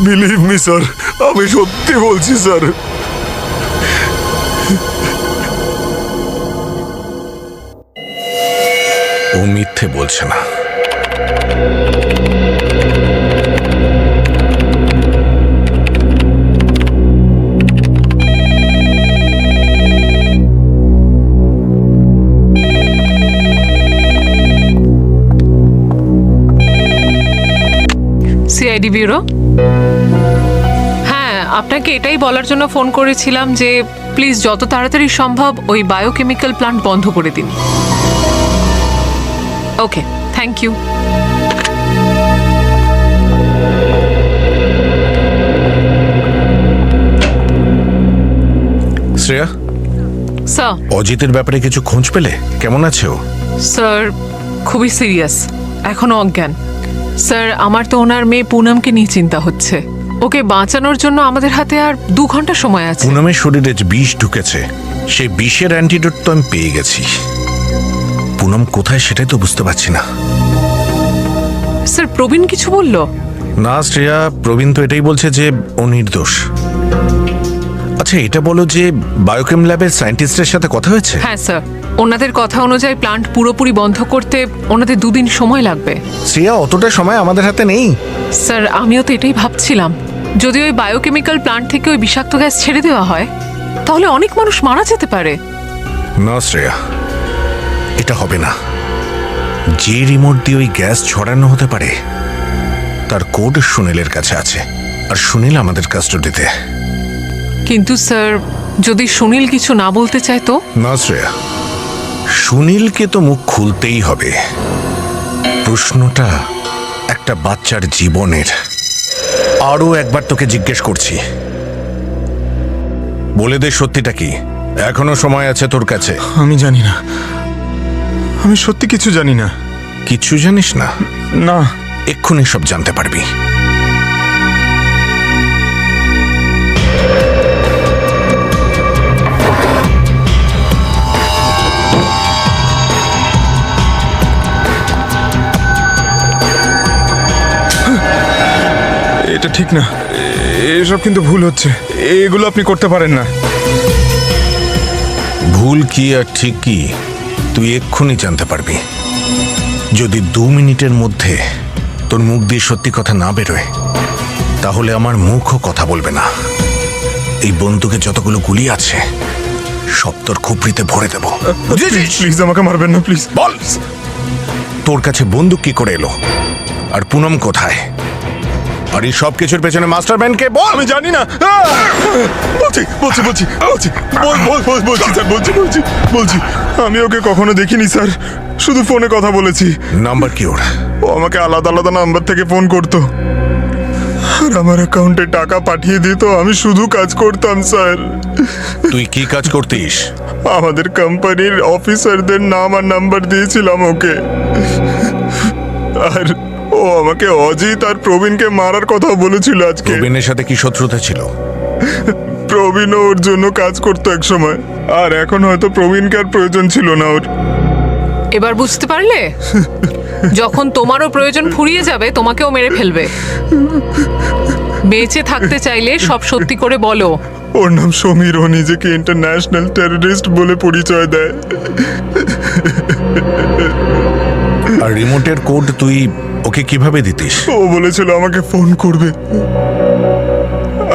বিলিভ মি স্যার, আমি সত্যি বলছি স্যার। ও মিথ্যে বলছে না। CID bureau. হ্যাঁ, আপনাকে এটাই বলার জন্য ফোন করেছিলাম যে প্লিজ যত তাড়াতাড়ি সম্ভব ওই বায়োকেমিক্যাল প্ল্যান্ট বন্ধ করে দিন। ওকে, থ্যাংক ইউ। শ্রেয়া, স্যার। অজিতের ব্যাপারে কিছু খোঁজ পেলে? কেমন আছে ও? স্যার, খুবই সিরিয়াস, এখনো অজ্ঞান। স্যার, আমার তো ওনার মেয়ে পুনমকে নিয়ে চিন্তা হচ্ছে। ওকে বাঁচানোর জন্য আমাদের হাতে আর 2 ঘন্টা সময় আছে। পুনমের শরীরে যে বিষ ঢুকেছে, সেই বিষের অ্যান্টিডোট তো আমি পেয়ে গেছি। পুনম কোথায় সেটাই তো বুঝতে পারছি না। স্যার, প্রবীণ কিছু বলল? না শ্রেয়া, প্রবীণ তো এটাই বলছে যে ও নির্দোষ। আচ্ছা, এটা বলো যে বায়োকেম ল্যাবের সায়েন্টিস্টের সাথে কথা হয়েছে? হ্যাঁ স্যার, ওনাদের কথা অনুযায়ী প্ল্যান্ট পুরোপুরি বন্ধ করতে ওনাদের 2 দিন সময় লাগবে। শ্রেয়া, অতটা সময় আমাদের হাতে নেই। স্যার, আমিও তো এটাই ভাবছিলাম, যদি ওই বায়োকেমিক্যাল প্ল্যান্ট থেকে ওই বিষাক্ত গ্যাস ছেড়ে দেওয়া হয় তাহলে অনেক মানুষ মারা যেতে পারে। না শ্রেয়া, এটা হবে না। যে রিমোট দিয়ে ওই গ্যাস ছড়ানো হতে পারে তার কোড সুনীলের কাছে আছে, আর সুনীল আমাদের কাস্টডিতে। কিন্তু স্যার, যদি সুনীল কিছু না বলতে চায় তো? না শ্রেয়া, সুনীলকে তো মুখ খুলতেই হবে। প্রশ্নটা একটা বাচ্চার জীবনের। আরও একবার তোকে জিজ্ঞেস করছি, বলে দে সত্যিটা কি। এখনো সময় আছে তোর কাছে। আমি জানি না, আমি সত্যি কিছু জানি না। কিছু জানিস না? না। এক্ষুনি সব জানতে পারবি। এটা ঠিক না, এসব কিন্তু ভুল হচ্ছে। এগুলো আপনি করতে পারেন না। ভুল কি আর ঠিক কি তুই এক্ষুনি জানতে পারবি। যদি 2 মিনিটের মধ্যে তোর মুখ দিয়ে সত্যি কথা না বেরোয় তাহলে আমার মুখও কথা বলবে না। এই বন্দুকে যতগুলো গুলি আছে সব তোর খুপড়িতে ভরে দেব। প্লিজ আমাকে মারবেন না, প্লিজ। বল, তোর কাছে বন্দুক কি করে এলো? আর পুনম কোথায়? আর এই সব কিছুর পেছনে মাস্টারম্যান্ড কে? বল। আমি জানি না। বলছি বলছি বলছি বলছি বলছি স্যার, বলছি আমি ওকে কখনো দেখিনি স্যার, শুধু ফোনে কথা বলেছি। নাম্বার কি ওর? ও আমাকে আলাদা আলাদা নাম্বার থেকে ফোন করতো আর আমার অ্যাকাউন্টে টাকা পাঠিয়ে দিত। আমি শুধু কাজ করতাম স্যার। তুই কি কাজ করতিস? আমাদের কোম্পানির অফিসারদের নাম আর নাম্বার দিয়েছিলাম ওকে। আর ও আমাকে অজিত আর প্রবীণকে মারার কথা বলেছিল আজকে। প্রবীণের সাথে কি শত্রুতা ছিল? প্রবীণ ওর জন্য কাজ করতো এক সময়, আর এখন হয়তো প্রবীণকে আর প্রয়োজন ছিল না ওর। এবার বুঝতে পারলে? যখন তোমারও প্রয়োজন ফুরিয়ে যাবে তোমাকেও মেরে ফেলবে। বেঁচে থাকতে চাইলে সব সত্যি করে বলো। ওর নাম সমীর, ও নিজেকে ইন্টারন্যাশনাল টেররিস্ট বলে পরিচয় দেয়। আর রিমোটের কোড তুই ওকে কিভাবে দিতিস? ও বলেছিল আমাকে ফোন করবে,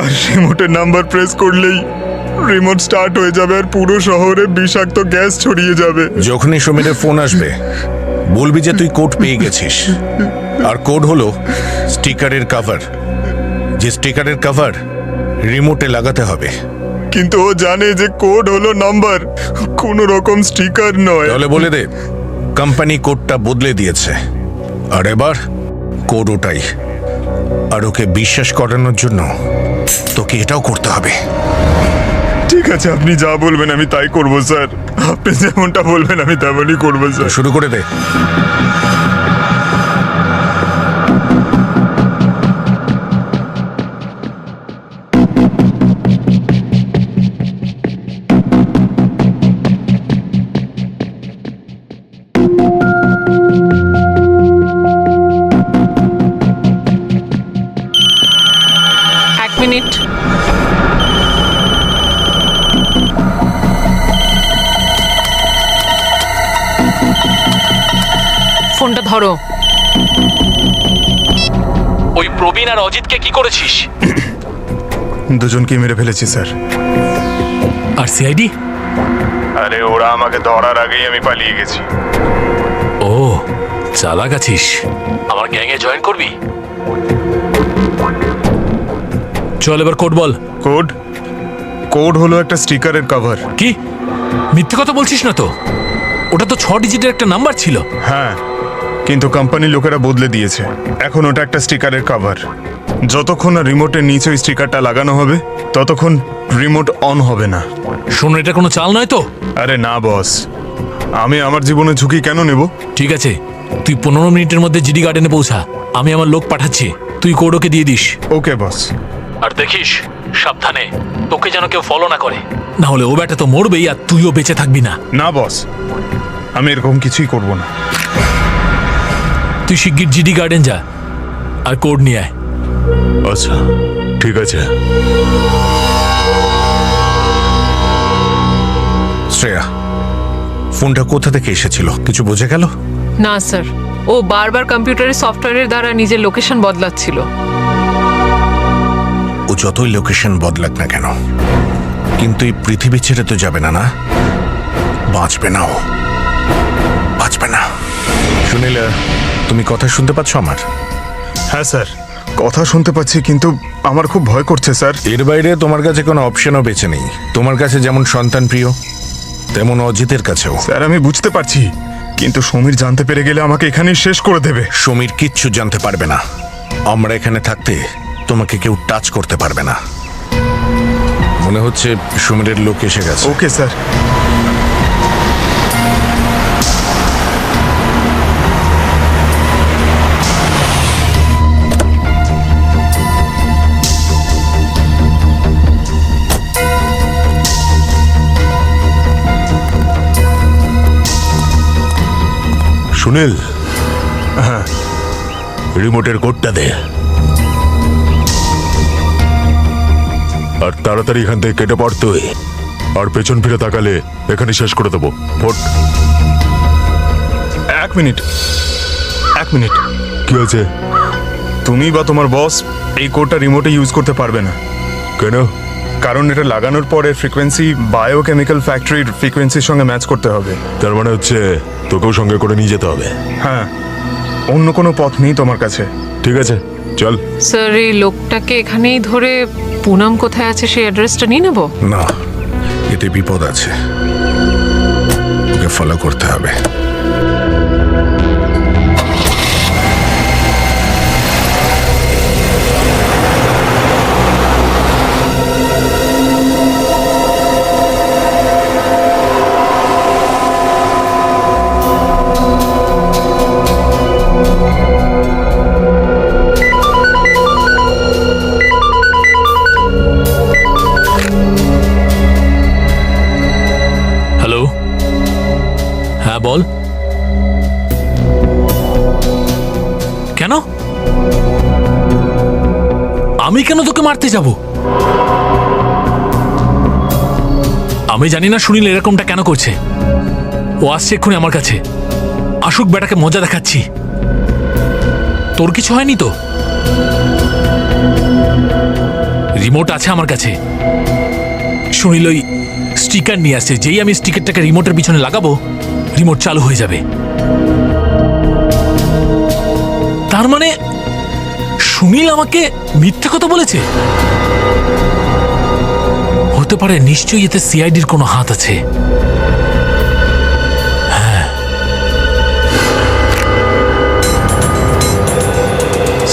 আর রিমোটের নাম্বার প্রেস করলেই রিমোট স্টার্ট হয়ে যাবে আর পুরো শহরে বিষাক্ত গ্যাস ছড়িয়ে যাবে। যখনই সমীরের ফোন আসবে বলবি যে তুই কোড পেয়ে গেছিস। আর কোড হলো স্টিকারের কভার। যে স্টিকারের কভার রিমোটে লাগাতে হবে। কিন্তু ও জানে যে কোড হলো নাম্বার, কোনো রকম স্টিকার নয়। তাহলে বলে দে কোম্পানি কোডটা বদলে দিয়েছে, আর এবার কোড ওটাই। আর ওকে বিশ্বাস করানোর জন্য তোকে এটাও করতে হবে। ঠিক আছে, আপনি যা বলবেন আমি তাই করব স্যার। আপনি যেমনটা বলবেন আমি তেমনই করব স্যার। শুরু করে দে। এক মিনিট। ফোনটা ধরো। ওই প্রবীণ আর অজিতকে কি করেছিস? দুজনকে মেরে ফেলেছি স্যার। আর সিআইডি? আরে ওরা আমাকে ধরার আগেই আমি পালিয়ে গেছি। ও, চালাক আছিস। আমার গ্যাংয়ে জয়েন করবি? চল এবার কোড বল। কোড কোড হলো একটা স্টিকারের কভার। কি মিথ্যে কথা বলছিস না তো? ওটা তো 6 ডিজিটের একটা নাম্বার ছিল। হ্যাঁ, কিন্তু কোম্পানির লোকেরা বদলে দিয়েছে। এখন ওটা একটা স্টিকারের কভার। যতক্ষণ না রিমোটের নিচে ওই স্টিকারটা লাগানো হবে ততক্ষণ রিমোট অন হবে না। শোন, এটা কোনো চাল নয় তো? আরে না বস, আমি আমার জীবনে ঝুঁকি কেন নেব? ঠিক আছে, তুই 15 মিনিটের মধ্যে জিডি গার্ডেনে পৌঁছা। আমি আমার লোক পাঠাচ্ছি, তুই কোড ওকে দিয়ে দিস। ওকে বস। আর দেখিস সাবধানে তোকে যেন কেউ ফলো না করে, না হলে ও ব্যাটা তো মরবেই আর তুইও বেঁচে থাকবি না। না বস, আমি এরকম কিছুই করব না। তুই শিগগির জিডি গার্ডেন যা আর কোড নিয়ে আয়। আচ্ছা ঠিক আছে। শ্রেয়া, ফোনটা কোথা থেকে এসেছিল কিছু বোঝা গেল? না স্যার, ও বারবার কম্পিউটারের সফটওয়্যারের দ্বারা নিজের লোকেশন বদলাচ্ছিল। ও যতই লোকেশন বদলাক না কেন, কিন্তু এই পৃথিবী ছেড়ে তো যাবে না। না, বাঁচবে না, ও বাঁচবে না। সুনীল, তুমি কথা শুনতে পাচ্ছ আমার? হ্যাঁ স্যার, কথা শুনতে পাচ্ছি, কিন্তু আমার খুব ভয় করছে স্যার। এর বাইরে তোমার কাছে কোনো অপশনও বেঁচে নেই। তোমার কাছে যেমন সন্তান প্রিয়, তেমন অজিতের কাছেও। স্যার আমি বুঝতে পারছি, কিন্তু সমীর জানতে পেরে গেলে আমাকে এখানেই শেষ করে দেবে। সমীর কিচ্ছু জানতে পারবে না। আমরা এখানে থাকতে তোমাকে কেউ টাচ করতে পারবে না। মনে হচ্ছে সমীরের লোক এসে গেছে। Okay sir. সুনীল, হ্যাঁ, রিমোটের কোডটা দে আর তাড়াতাড়ি এখান থেকে কেটে পড় তুই। আর পেছন ফিরে তাকালে এখানে শেষ করে দেবো। ফোট। এক মিনিট। কি আছে? তুমি বা তোমার বস এই কোডটা রিমোটে ইউজ করতে পারবে না। কেন? কারণ এটা লাগানোর পরে ফ্রিকোয়েন্সি বায়োকেমিক্যাল ফ্যাক্টরির ফ্রিকোয়েন্সির সঙ্গে ম্যাচ করতে হবে। তার মানে হচ্ছে তোকেও সঙ্গে করে নিয়ে যেতে হবে। হ্যাঁ, অন্য কোনো পথ নেই তোমার কাছে। ঠিক আছে, চল। স্যার, এই লোকটাকে এখানেই ধরে পুনাম কোথায় আছে সেই অ্যাড্রেসটা নিয়ে নেব? না, এতে বিপদ আছে, ওকে ফলো করতে হবে। হ্যালো, হ্যাঁ বল। কেন? আমি কেন তোকে মারতে যাব? আমি জানি না সুনীল এরকমটা কেন করছে। ও আসছে এক্ষুনি আমার কাছে। আসুক, বেটাকে মজা দেখাচ্ছি। তোর কিছু হয়নি তো? রিমোট আছে আমার কাছে। সুনীল ওই স্টিকার নিয়ে আসছে। যেই আমি স্টিকারটাকে রিমোটের পিছনে লাগাবো, রিমোট চালু হয়ে যাবে। তার মানে সুনীল আমাকে মিথ্যে কথা বলেছে। হতে পারে, নিশ্চয়ই এতে সিআইডির কোনো হাত আছে।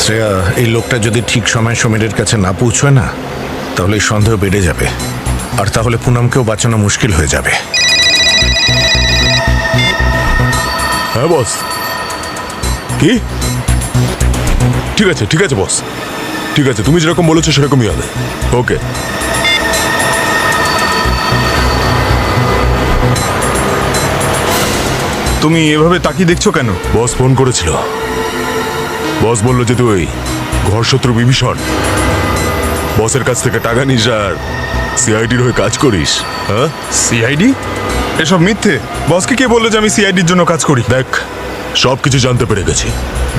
শ্রেয়া, এই লোকটা যদি ঠিক সময় সমীরের কাছে না পৌঁছয় না, তাহলে এই সন্দেহ বেড়ে যাবে। আর তাহলে পুনমকেও বাঁচানো মুশকিল হয়ে যাবে। হ্যাঁ বস। কি? ঠিক আছে বস, ঠিক আছে, তুমি যেরকম বলেছো সেরকমই হবে। ওকে। তুমি এভাবে তাকিয়ে দেখছো কেন? বস ফোন করেছিল। বস বলল যে তুই ঘরশত্রু বিভীষণ বসের কাছ থেকে টাকা নিস আর সিআইডির হয়ে কাজ করিস। হ্যাঁ, সিআইডি? এসব মিথ্যে। বসকে কে বললো যে আমি সিআইডির জন্য কাজ করি? দেখ, সব কিছু জানতে পেরে গেছি।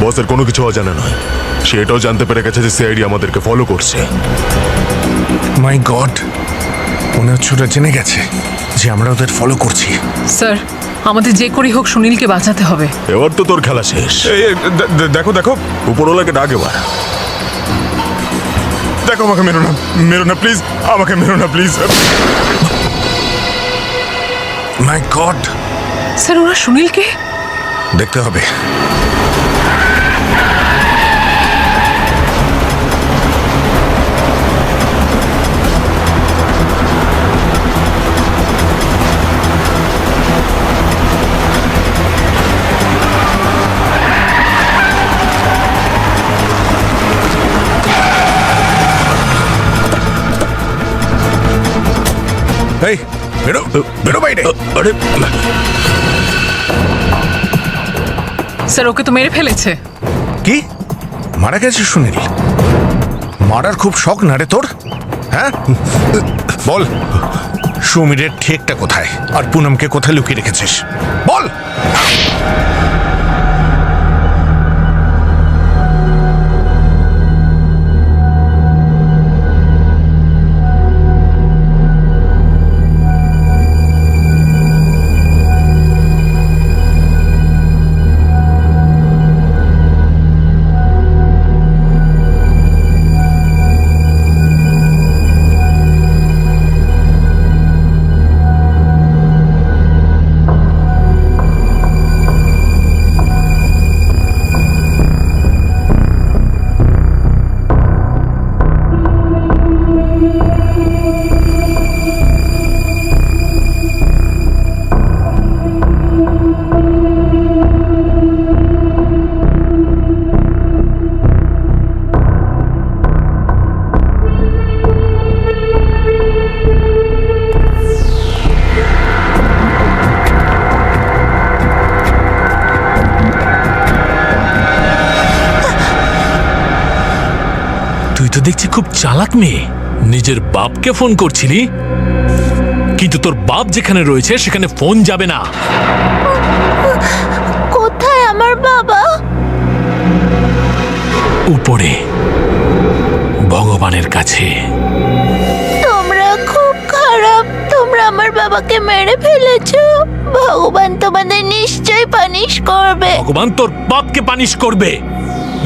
বসের কোনো কিছু অজানা নয়। সে এটাও জানতে পেরে গেছে যে সিআইডি আমাদেরকে ফলো করছে। মাই গড, মনে হচ্ছে ওরা জেনে গেছে যে আমরা ওদের ফলো করছি। স্যার, আমাদের যে করেই হোক সুনীলকে বাঁচাতে হবে। এবার তো তোর খেলা শেষ। দেখো উপরওয়ালাকে ডাক এবার। দেখো আমাকে মেরো না প্লিজ, আমাকে মেরো না প্লিজ। মাই গড, স্যার ওরা সুনীলকে দেখতে হবে। এই বেরো বেরো বাইরে। আরে স্যার ওকে তো মেরে ফেলেছে। কি মারা গেছে সুনীল? মারার খুব শখ না রে তোর? হ্যাঁ বল, সুমিরের ঠেকটা কোথায় আর পুনমকে কোথায় লুকিয়ে রেখেছিস বল। তুই তো দেখছি খুব চালাক মেয়ে। নিজের বাপকে ফোন করছিলি, কিন্তু তোর বাপ যেখানে রয়েছে সেখানে ফোন যাবে না। কোথায় আমার বাবা? উপরে ভগবানের কাছে। তোমরা খুব খারাপ, তোমরা আমার বাবাকে মেরে ফেলেছো। ভগবান তোমাদের নিশ্চয়ই পানিশ করবে। ভগবান তোর বাপকে পানিশ করবে।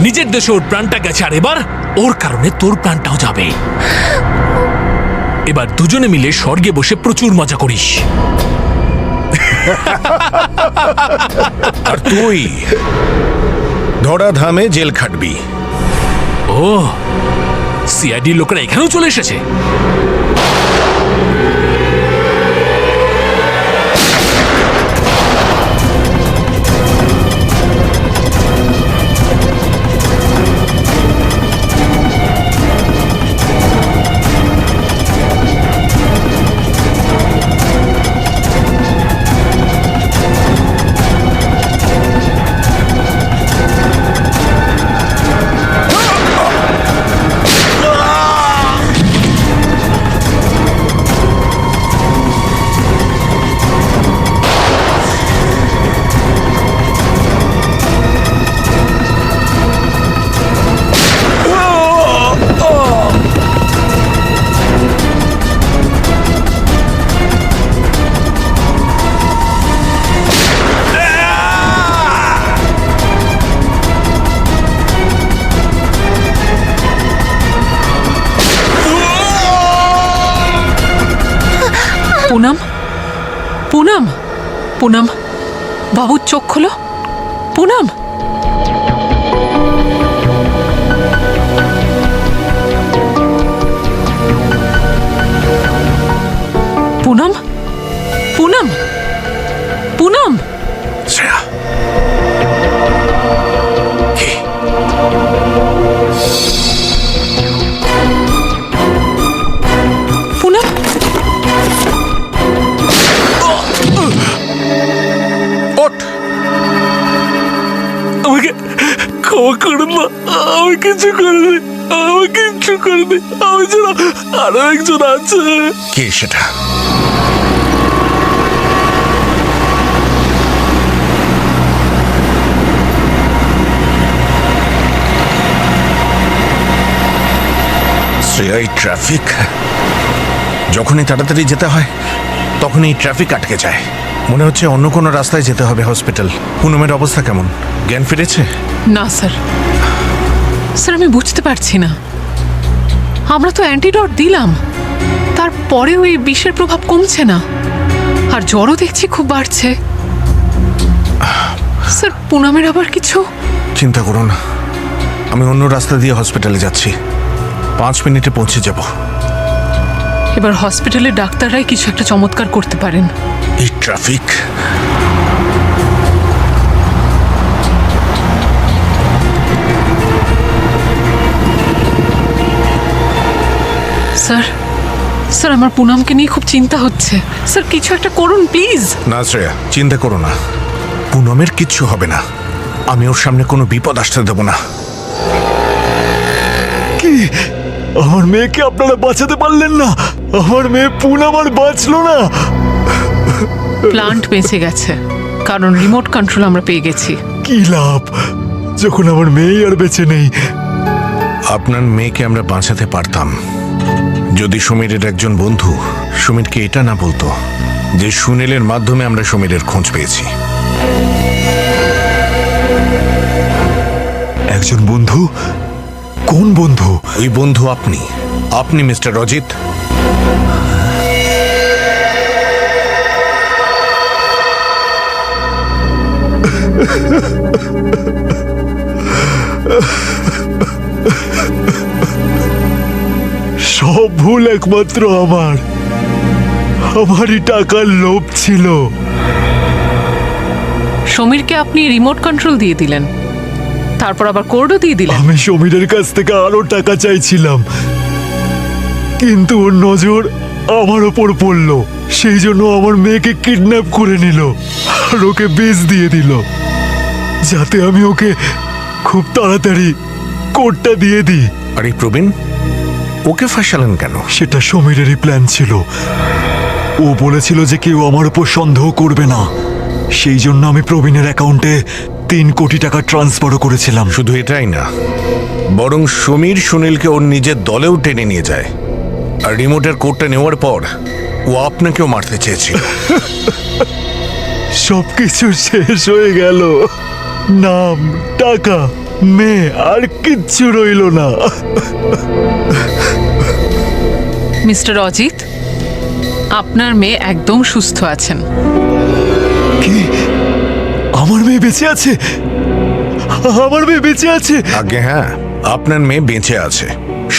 নিজের দেশে ওর প্রাণটা গেছে, আর এবার ওর কারণে তোর প্রাণটাও যাবে। এবার দুজনে মিলে স্বর্গে বসে প্রচুর মজা করিস। আর তুই ধরাধামে জেল খাটবি। ও, সিআইডি লোকেরা এখানেও চলে এসেছে। পুনম, পুনম, পুনম, বাবুর চোখ খোলো। পুনম, পুনম, পুনম, পুনম। শ্রেয়া, কি? পুনম, ওঠ। আমাকে ক্ষমা করে না, আমি কিছু করিনি, আমি কিচ্ছু করিনি। আমি ছাড়া আরো একজন আছে। কে সেটা? শ্রেয়া, এই ট্রাফিক, যখনই তাড়াতাড়ি যেতে হয় তখনই ট্রাফিক আটকে যায়। মনে হচ্ছে অন্য কোনো রাস্তায় যেতে হবে হসপিটাল। পুনমের অবস্থা কেমন? জ্ঞান ফিরেছে? না স্যার, স্যার আমি বুঝতে পারছি না। আমরা তো অ্যান্টিডট দিলাম, তারপরে ওই বিষের প্রভাব কমছে না, আর জ্বরও দেখছি খুব বাড়ছে। স্যার পুনামের আবার কিছু? চিন্তা করো না, আমি অন্য রাস্তা দিয়ে হসপিটালে যাচ্ছি, 5 মিনিটে পৌঁছে যাব। এবার হসপিটালের ডাক্তাররাই কিছু একটা চমৎকার করতে পারেন। এই ট্রাফিক। স্যার স্যার আমার পুনামকে নিয়ে খুব চিন্তা হচ্ছে। স্যার কিছু একটা করুন প্লিজ। না শ্রেয়া, চিন্তা করো না, পুনমের কিচ্ছু হবে না। আমি ওর সামনে কোনো বিপদ আসতে দেব না। কি আমার মেয়েকে আপনারা বাঁচাতে পারলেন না? আমার মেয়ে পুনম আর বাঁচলো না? প্লান্ট বেঁচে গেছে কারণ রিমোট কন্ট্রোল আমরা পেয়ে গেছি। কি লাভ যখন আমার মেয়ে আর বেঁচে নেই? আপনার মেয়েকে আমরা বাঁচাতে পারতাম যদি সমীরের একজন বন্ধু সমীরকে এটা না বলতো যে সুনীলের মাধ্যমে আমরা সমীরের খোঁজ পেয়েছি। একজন বন্ধু? কোন বন্ধু? ওই বন্ধু আপনি মিস্টার অজিত। সব ভুল একমাত্র আমারই টাকার লোভ ছিল। সমীরকে আপনি রিমোট কন্ট্রোল দিয়ে দিলেন, তারপর আবার কোডও দিয়ে দিলেন। আমি সমীরের কাছ থেকে আরো টাকা চাইছিলাম, কিন্তু ওর নজর আমার ওপর পড়লো। সেই জন্য আমার মেয়েকে কিডন্যাপ করে নিল আর ওকে বেচ দিয়ে দিল, যাতে আমি ওকে খুব তাড়াতাড়ি কোডটা দিয়ে দিই। আরে প্রবীণ, ওকে ফাঁসালেন কেন? সেটা সমীরেরই প্ল্যান ছিল। ও বলেছিল যে কেউ আমার উপর সন্দেহ করবে না, সেই জন্য আমি প্রবীণের অ্যাকাউন্টে 3 কোটি টাকা ট্রান্সফারও করেছিলাম। শুধু এটাই না, বরং সমীর সুনীলকে ওর নিজের দলেও টেনে নিয়ে যায়, আর রিমোটের কোডটা নেওয়ার পর ও আপনাকেও মারতে চেয়েছিল। সবকিছু শেষ হয়ে গেল, নাম, টাকা, মেয়ে, আর কিচ্ছু রইল না। মিস্টার অজিত, আপনার মেয়ে একদম সুস্থ আছেন। কি? আমার মেয়ে বেঁচে আছে? আমার মেয়ে বেঁচে আছে? আগে হ্যাঁ, আপনার মেয়ে বেঁচে আছে।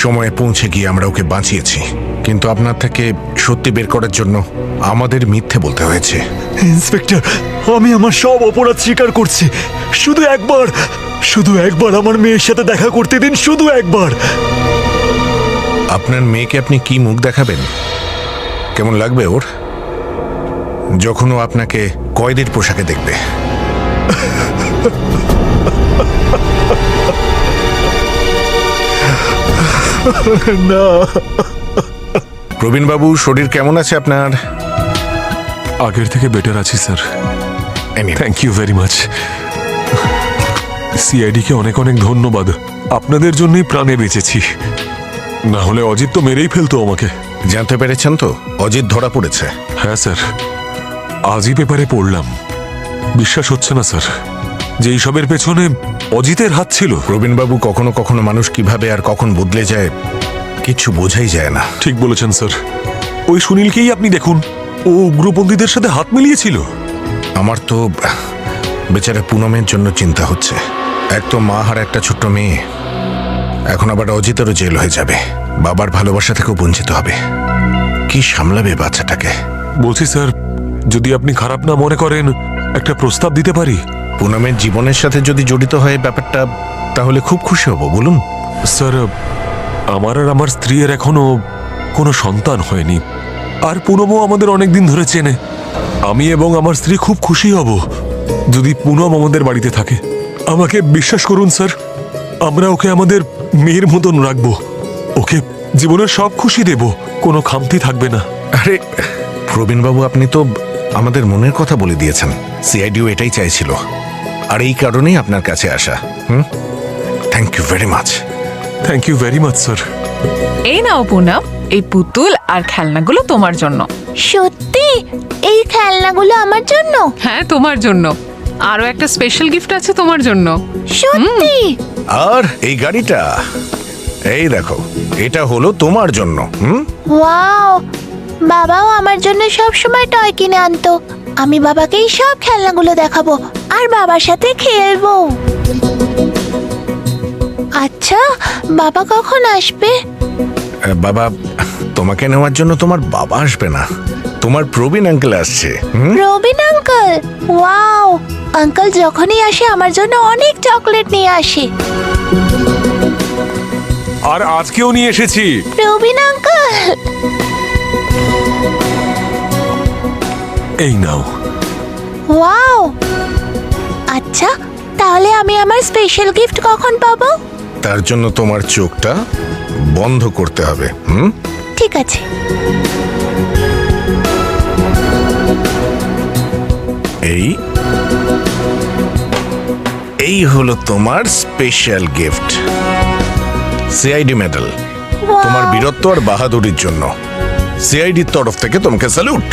সময়ে পৌঁছে গিয়ে আমরা ওকে বাঁচিয়েছি, কিন্তু আপনার থেকে সত্যি বের করার জন্য আমাদের মিথ্যে বলতে হয়েছে। ইন্সপেক্টর, আমি আমার সব অপরাধ স্বীকার করছি। শুধু একবার আমার মেয়ের সাথে দেখা করতে দিন, শুধু একবার। আপনার মেয়েকে আপনি কি মুখ দেখাবেন? কেমন লাগবে ওর যখন ও আপনাকে কয়েদির পোশাকে দেখবে? না। প্রবীণ বাবু, শরীর কেমন আছে আপনার? আগের থেকে বেটার আছি sir, thank you very much. সিআইডিকে অনেক অনেক ধন্যবাদ, আপনাদের জন্যই প্রাণে বেঁচেছি, না হলে অজিত তো মেরেই ফেলতো আমাকে। জানতে পেরেছেন তো অজিত ধরা পড়েছে? হ্যাঁ স্যার, আজই পেপারে পড়লাম। বিশ্বাস হচ্ছে না স্যার যে এইসবের পেছনে অজিতের হাত ছিল। প্রবীণ বাবু, কখনো কখনো মানুষ কিভাবে আর কখন বদলে যায় কিছু বোঝাই যায় না। ঠিক বলেছেন স্যার, ওই সুনীলকেই আপনি দেখুন, ও উগ্রপন্থীদের সাথে হাত মিলিয়েছিল। আমার তো বেচারা পুনমের জন্য চিন্তা হচ্ছে। এক তো মা আর একটা ছোট্ট মেয়ে, এখন আবার অজিতেরও জেল হয়ে যাবে, বাবার ভালোবাসা থেকেও বঞ্চিত হবে। কি সামলাবে বাচ্চাটাকে? বলছি স্যার, যদি আপনি খারাপ না মনে করেন একটা প্রস্তাব দিতে পারি। পুনমের জীবনের সাথে যদি জড়িত হয় ব্যাপারটা, তাহলে খুব খুশি হব। বলুন। স্যার, আমার আর আমার স্ত্রীর এখনো কোনো সন্তান হয়নি, আর পুনমও আমাদের অনেক দিন ধরে চেনে। আমি এবং আমার স্ত্রী খুব খুশি হব যদি পুনম আমাদের বাড়িতে থাকে। আমাকে বিশ্বাস করুন স্যার, আমরা ওকে আমাদের মেয়ের মতন রাখবো, ওকে জীবনের সব খুশি দেব, কোনো খামতি থাকবে না। আরে প্রবীণ বাবু, আপনি তো আমাদের মনের কথা বলে দিয়েছেন। সিআইডিও এটাই চাইছিল, আর এই কারণেই আপনার কাছে আসা। Thank you very much. Thank you very much sir. এই নাও পুনম, এই পুতুল আর খেলনাগুলো তোমার জন্য। সত্যি এই খেলনাগুলো আমার জন্য? হ্যাঁ, তোমার জন্য। আরো একটা স্পেশাল গিফট আছে তোমার জন্য। সত্যি? আর এই গাড়িটা এই দেখো, এটা হলো তোমার জন্য। ওয়াও, বাবাও আমার জন্য সব সময় টয় কিনে আনতো। আমি বাবাকেই সব খেলনাগুলো দেখাবো আর বাবার সাথে খেলবো। আচ্ছা, বাবা কখন আসবে? বাবা, তোমাকে নেওয়ার জন্য তোমার বাবা আসবে না, তোমার প্রবীণ আঙ্কেল আসছে। রবিন আঙ্কেল? ওয়াও, আঙ্কেল যখনই আসে আমার জন্য অনেক চকলেট নিয়ে আসে। আর আজকেও নিয়ে এসেছি। রবিন আঙ্কেল, এই নাও। ওয়াও, আচ্ছা তাহলে আমি আমার স্পেশাল গিফট কখন পাবো? তার জন্য তোমার চোখটা বন্ধ করতে হবে। ঠিক আছে। এই হলো তোমার স্পেশাল গিফট, সিআইডি মেডেল। তোমার বীরত্ব আর বাহাদুরির জন্য সিআইডির তরফ থেকে তোমাকে স্যালুট।